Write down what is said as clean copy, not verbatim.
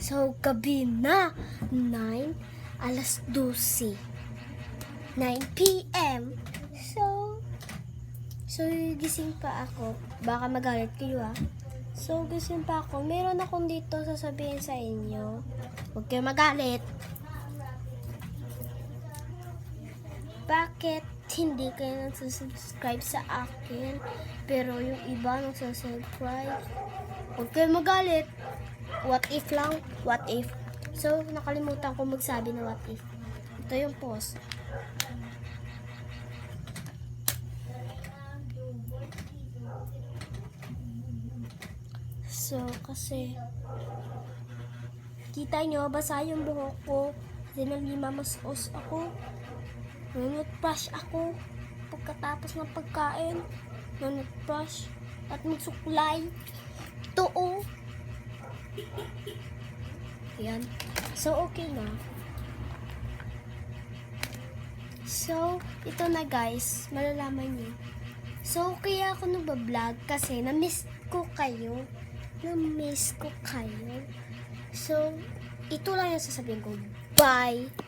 So, gabi na. 12:00. 9 p.m. So, gising pa ako. Baka magalit kayo So, gising pa ako. Meron akong dito sasabihin sa inyo. Huwag kayo magalit. Bakit hindi kayo nagsusubscribe sa akin? Pero yung iba nagsusubscribe. Huwag kayo magalit. What if lang? What if? So, nakalimutan ko magsabi na what if. Ito yung post. So, kasi kita nyo, basa yung buhok ko. Kasi nalimamas-os ako. Nanutbrush ako. Pagkatapos ng pagkain, nanutbrush at magsuklay. Ito Ayan. So, okay na. So, ito na guys. Malalaman niyo. So, kaya ako nagbablog kasi na-miss ko kayo. So, ito lang yung sasabihin ko. Bye!